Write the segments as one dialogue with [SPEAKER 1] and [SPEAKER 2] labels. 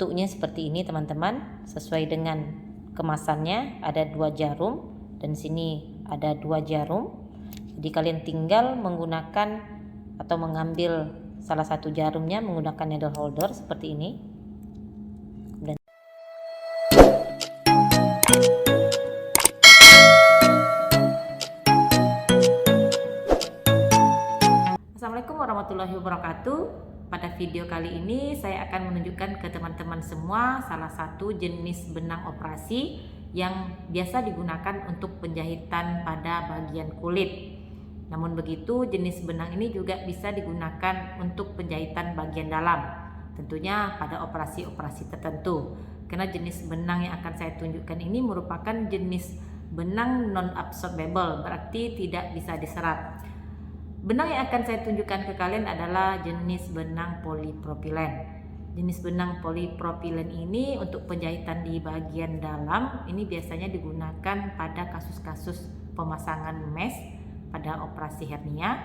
[SPEAKER 1] bentuknya seperti ini teman-teman, sesuai dengan kemasannya. Ada 2 jarum dan sini ada 2 jarum. Jadi kalian tinggal menggunakan atau mengambil salah satu jarumnya menggunakan needle holder seperti ini. Assalamualaikum warahmatullahi wabarakatuh. Pada video kali ini saya akan menunjukkan ke teman-teman semua salah satu jenis benang operasi yang biasa digunakan untuk penjahitan pada bagian kulit. Namun begitu, jenis benang ini juga bisa digunakan untuk penjahitan bagian dalam, tentunya pada operasi-operasi tertentu. Karena jenis benang yang akan saya tunjukkan ini merupakan jenis benang non-absorbable, berarti tidak bisa diserap. Benang yang akan saya tunjukkan ke kalian adalah jenis benang polipropilen. Jenis benang polipropilen ini untuk penjahitan di bagian dalam ini biasanya digunakan pada kasus-kasus pemasangan mesh pada operasi hernia.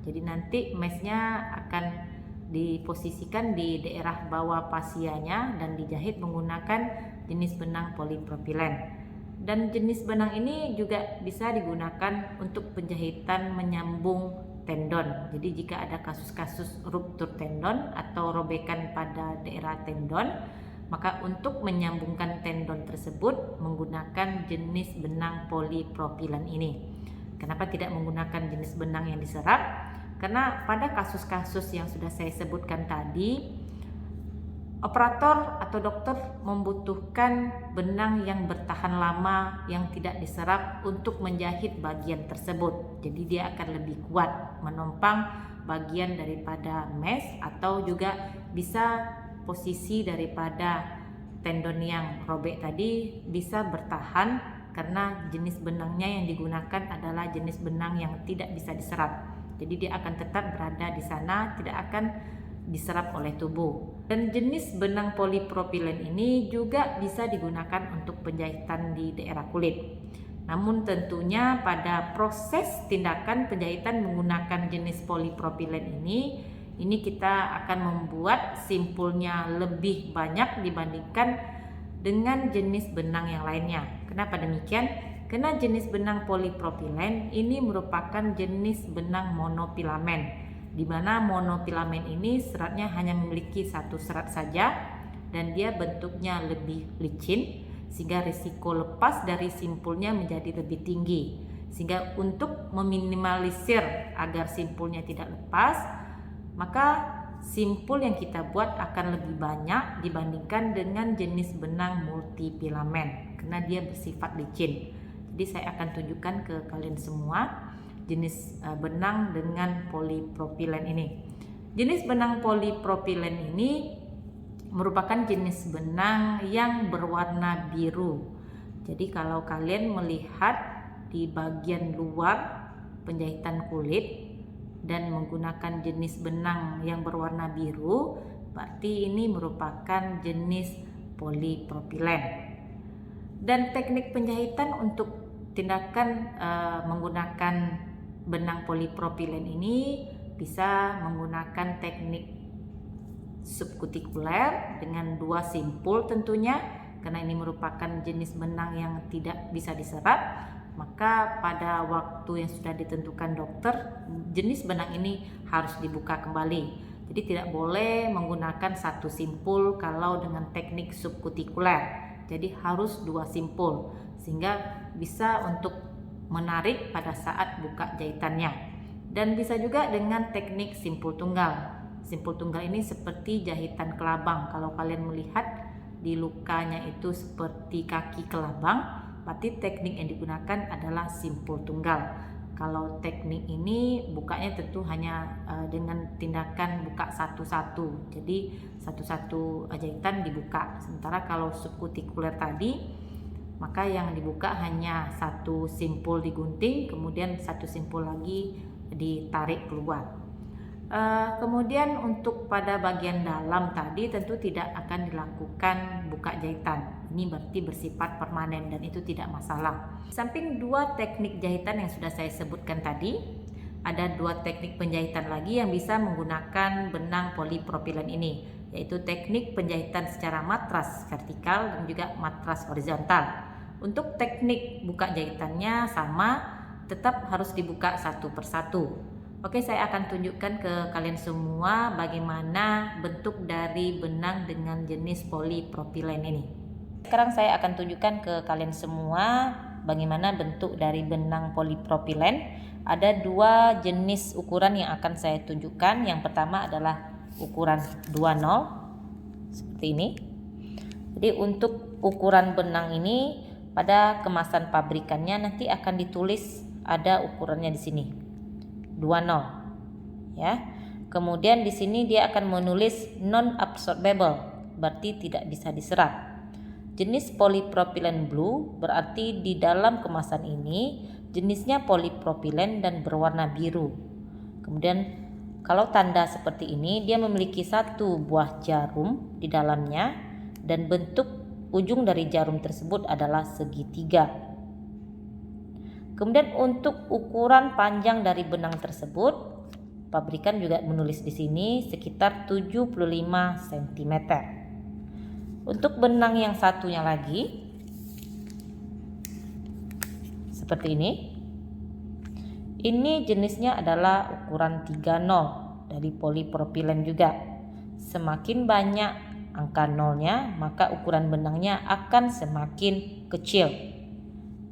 [SPEAKER 1] Jadi nanti meshnya akan diposisikan di daerah bawah pasianya dan dijahit menggunakan jenis benang polipropilen. Dan jenis benang ini juga bisa digunakan untuk penjahitan menyambung tendon. Jadi jika ada kasus-kasus ruptur tendon atau robekan pada daerah tendon, maka untuk menyambungkan tendon tersebut menggunakan jenis benang polipropilen ini. Kenapa tidak menggunakan jenis benang yang diserap? Karena pada kasus-kasus yang sudah saya sebutkan tadi, operator atau dokter membutuhkan benang yang bertahan lama yang tidak diserap untuk menjahit bagian tersebut. Jadi dia akan lebih kuat menopang bagian daripada mesh, atau juga bisa posisi daripada tendon yang robek tadi bisa bertahan karena jenis benangnya yang digunakan adalah jenis benang yang tidak bisa diserap. Jadi dia akan tetap berada di sana, tidak akan diserap oleh tubuh. Dan jenis benang polipropilen ini juga bisa digunakan untuk penjahitan di daerah kulit. Namun tentunya pada proses tindakan penjahitan menggunakan jenis polipropilen ini kita akan membuat simpulnya lebih banyak dibandingkan dengan jenis benang yang lainnya. Kenapa demikian? Karena jenis benang polipropilen ini merupakan jenis benang monofilamen, di mana monofilamen ini seratnya hanya memiliki satu serat saja dan dia bentuknya lebih licin sehingga risiko lepas dari simpulnya menjadi lebih tinggi. Sehingga untuk meminimalisir agar simpulnya tidak lepas, maka simpul yang kita buat akan lebih banyak dibandingkan dengan jenis benang multifilamen karena dia bersifat licin. Jadi saya akan tunjukkan ke kalian semua jenis benang dengan polipropilen ini. Jenis benang polipropilen ini merupakan jenis benang yang berwarna biru. Jadi kalau kalian melihat di bagian luar penjahitan kulit dan menggunakan jenis benang yang berwarna biru, berarti ini merupakan jenis polipropilen. Dan teknik penjahitan untuk tindakan menggunakan benang polipropilen ini bisa menggunakan teknik subkutikuler dengan 2 simpul tentunya, karena ini merupakan jenis benang yang tidak bisa diserap. Maka pada waktu yang sudah ditentukan dokter, jenis benang ini harus dibuka kembali. Jadi tidak boleh menggunakan 1 simpul kalau dengan teknik subkutikuler. Jadi harus 2 simpul sehingga bisa untuk menarik pada saat buka jahitannya. Dan bisa juga dengan teknik simpul tunggal. Simpul tunggal ini seperti jahitan kelabang. Kalau kalian melihat di lukanya itu seperti kaki kelabang, berarti teknik yang digunakan adalah simpul tunggal. Kalau teknik ini bukanya tentu hanya dengan tindakan buka satu-satu. Jadi satu-satu jahitan dibuka. Sementara kalau subkutikuler tadi, maka yang dibuka hanya 1 simpul digunting, kemudian 1 simpul lagi ditarik keluar. Kemudian untuk pada bagian dalam tadi tentu tidak akan dilakukan buka jahitan. Ini berarti bersifat permanen dan itu tidak masalah. Samping 2 teknik jahitan yang sudah saya sebutkan tadi, ada 2 teknik penjahitan lagi yang bisa menggunakan benang polipropilen ini. yaitu teknik penjahitan secara matras vertikal dan juga matras horizontal. Untuk teknik buka jahitannya sama, tetap harus dibuka satu persatu. Oke, saya akan tunjukkan ke kalian semua bagaimana bentuk dari benang dengan jenis polipropilen ini. Sekarang saya akan tunjukkan ke kalian semua bagaimana bentuk dari benang polipropilen. Ada dua jenis ukuran yang akan saya tunjukkan. Yang pertama adalah ukuran 20 seperti ini. Jadi untuk ukuran benang ini pada kemasan pabrikannya nanti akan ditulis ada ukurannya di sini 20 ya. Kemudian di sini dia akan menulis non absorbable, berarti tidak bisa diserap. Jenis polypropylene blue berarti di dalam kemasan ini jenisnya polypropylene dan berwarna biru. Kemudian kalau tanda seperti ini, dia memiliki satu buah jarum di dalamnya dan bentuk ujung dari jarum tersebut adalah segitiga. Kemudian untuk ukuran panjang dari benang tersebut, pabrikan juga menulis di sini sekitar 75 cm. Untuk benang yang satunya lagi seperti ini. Ini jenisnya adalah ukuran 30 dari polipropilen juga. Semakin banyak angka nolnya, maka ukuran benangnya akan semakin kecil.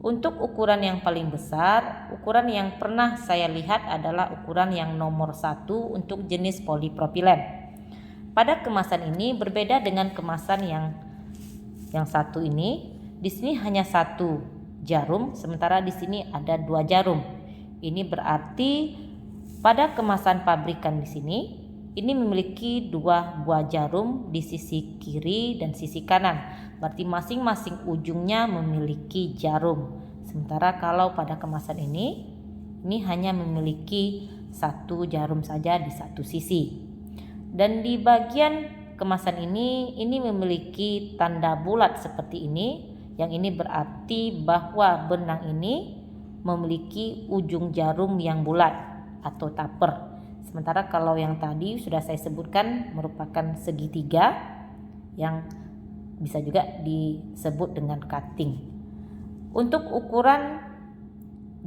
[SPEAKER 1] Untuk ukuran yang paling besar, ukuran yang pernah saya lihat adalah ukuran yang nomor 1 untuk jenis polipropilen. Pada kemasan ini berbeda dengan kemasan yang satu ini. Di sini hanya satu jarum, sementara di sini ada 2 jarum. Ini berarti pada kemasan pabrikan di sini ini memiliki 2 buah jarum di sisi kiri dan sisi kanan. Berarti masing-masing ujungnya memiliki jarum. Sementara kalau pada kemasan ini hanya memiliki 1 jarum saja di satu sisi. Dan di bagian kemasan ini memiliki tanda bulat seperti ini. Yang ini berarti bahwa benang ini memiliki ujung jarum yang bulat atau taper. Sementara kalau yang tadi sudah saya sebutkan merupakan segitiga yang bisa juga disebut dengan cutting. Untuk ukuran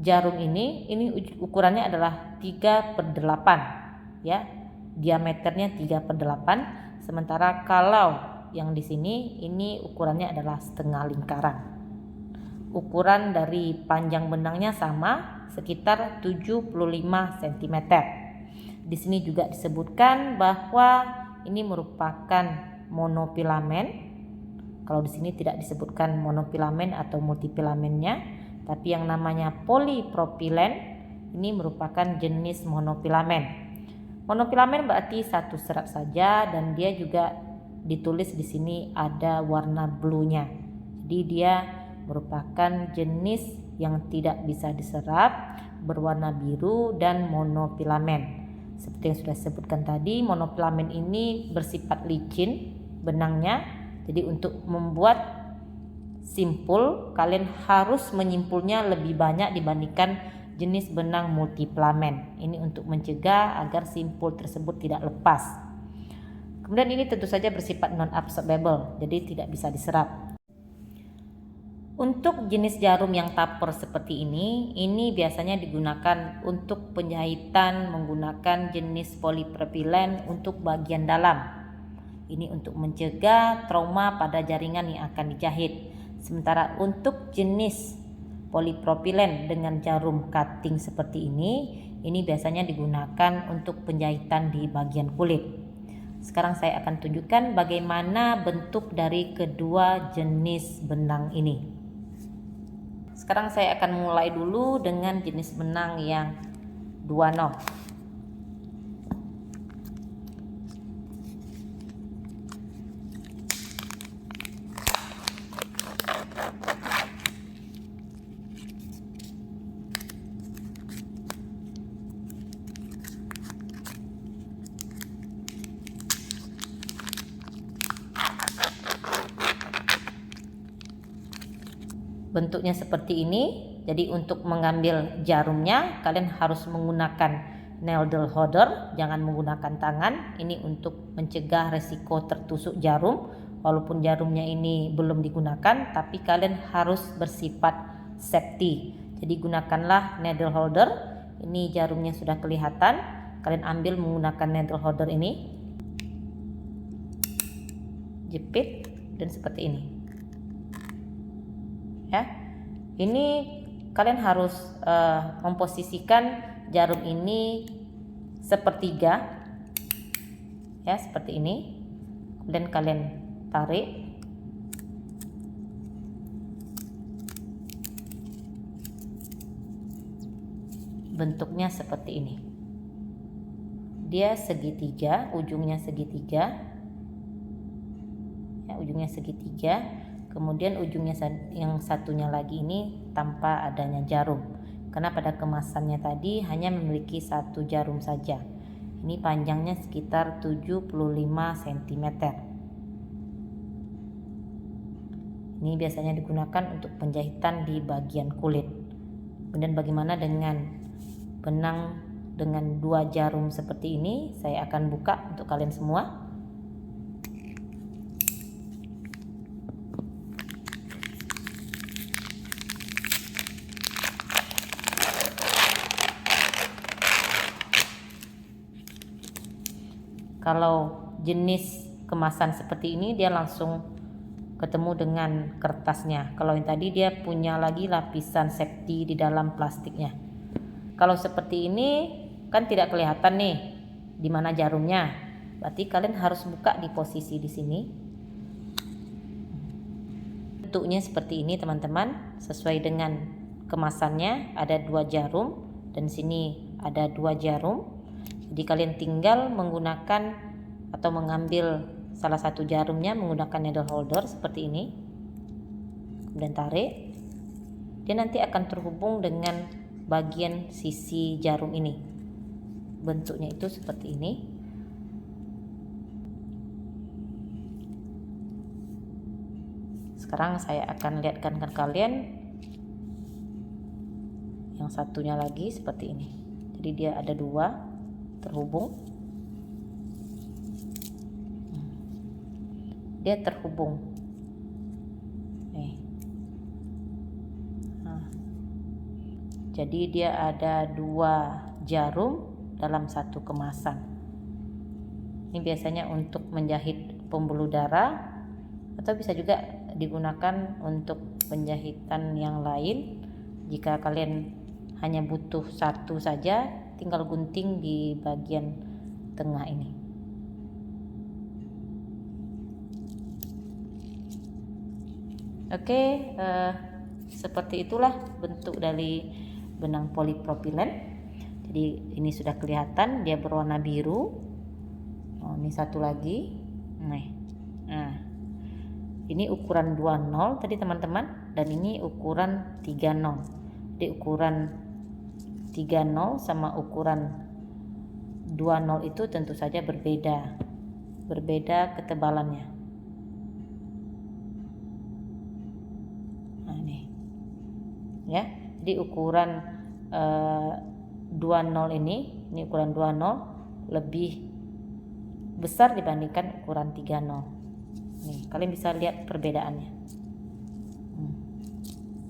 [SPEAKER 1] jarum ini ukurannya adalah 3/8 ya. Diameternya 3/8. Sementara kalau yang di sini ini ukurannya adalah setengah lingkaran. Ukuran dari panjang benangnya sama, sekitar 75 cm. Di sini juga disebutkan bahwa ini merupakan monofilamen. Kalau di sini tidak disebutkan monofilamen atau multifilamennya, tapi yang namanya polipropilen ini merupakan jenis monofilamen. Monofilamen berarti satu serat saja dan dia juga ditulis di sini ada warna blue-nya. Jadi dia merupakan jenis yang tidak bisa diserap, berwarna biru dan monofilamen. Seperti yang sudah sebutkan tadi, monofilamen ini bersifat licin benangnya. Jadi untuk membuat simpul, kalian harus menyimpulnya lebih banyak dibandingkan jenis benang multifilamen. Ini untuk mencegah agar simpul tersebut tidak lepas. Kemudian ini tentu saja bersifat non-absorbable, jadi tidak bisa diserap. Untuk jenis jarum yang taper seperti ini biasanya digunakan untuk penjahitan menggunakan jenis polipropilen untuk bagian dalam. Ini untuk mencegah trauma pada jaringan yang akan dijahit. Sementara untuk jenis polipropilen dengan jarum cutting seperti ini biasanya digunakan untuk penjahitan di bagian kulit. Sekarang saya akan tunjukkan bagaimana bentuk dari kedua jenis benang ini. Sekarang saya akan mulai dulu dengan jenis benang yang 20. Bentuknya seperti ini. Jadi untuk mengambil jarumnya kalian harus menggunakan needle holder, jangan menggunakan tangan. Ini untuk mencegah resiko tertusuk jarum. Walaupun jarumnya ini belum digunakan, tapi kalian harus bersifat safety. Jadi gunakanlah needle holder. Ini jarumnya sudah kelihatan. Kalian ambil menggunakan needle holder ini, jepit dan seperti ini. Ya, ini kalian harus memposisikan jarum ini sepertiga, ya seperti ini. Kemudian kalian tarik, bentuknya seperti ini. Dia segitiga, ujungnya segitiga, ya, ujungnya segitiga. Kemudian ujungnya yang satunya lagi ini tanpa adanya jarum, karena pada kemasannya tadi hanya memiliki satu jarum saja. Ini panjangnya sekitar 75 cm. Ini biasanya digunakan untuk penjahitan di bagian kulit. Kemudian bagaimana dengan benang dengan 2 jarum seperti ini? Saya akan buka untuk kalian semua. Kalau jenis kemasan seperti ini dia langsung ketemu dengan kertasnya. Kalau yang tadi dia punya lagi lapisan safety di dalam plastiknya. Kalau seperti ini kan tidak kelihatan nih di mana jarumnya. Berarti kalian harus buka di posisi di sini. Bentuknya seperti ini teman-teman, sesuai dengan kemasannya. Ada 2 jarum dan sini ada 2 jarum. Jadi kalian tinggal menggunakan atau mengambil salah satu jarumnya menggunakan needle holder seperti ini. Kemudian tarik. Dia nanti akan terhubung dengan bagian sisi jarum ini. Bentuknya itu seperti ini. Sekarang saya akan lihatkan ke kalian yang satunya lagi seperti ini. Jadi dia ada 2 terhubung. Dia terhubung. Jadi dia ada 2 jarum dalam satu kemasan. Ini biasanya untuk menjahit pembuluh darah, atau bisa juga digunakan untuk penjahitan yang lain. Jika kalian hanya butuh satu saja, tinggal gunting di bagian tengah ini. Oke, seperti itulah bentuk dari benang polipropilen. Jadi ini sudah kelihatan dia berwarna biru. Ini satu lagi. Nah, ini ukuran 20 tadi teman-teman, dan ini ukuran 30. Jadi ukuran 30 sama ukuran 20 itu tentu saja berbeda ketebalannya. Nah, nih ya, jadi ukuran 20 ini ukuran 20 lebih besar dibandingkan ukuran 30. Nih, kalian bisa lihat perbedaannya,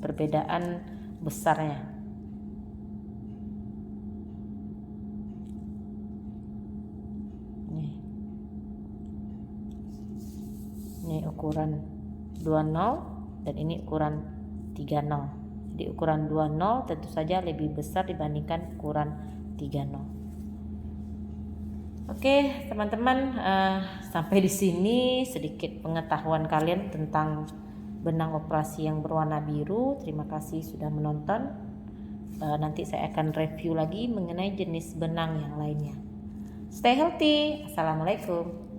[SPEAKER 1] perbedaan besarnya. Ini ukuran 20 dan ini ukuran 30. Jadi ukuran 20 tentu saja lebih besar dibandingkan ukuran 30. Oke, teman-teman, sampai di sini sedikit pengetahuan kalian tentang benang operasi yang berwarna biru. Terima kasih sudah menonton. Nanti saya akan review lagi mengenai jenis benang yang lainnya. Stay healthy. Assalamualaikum.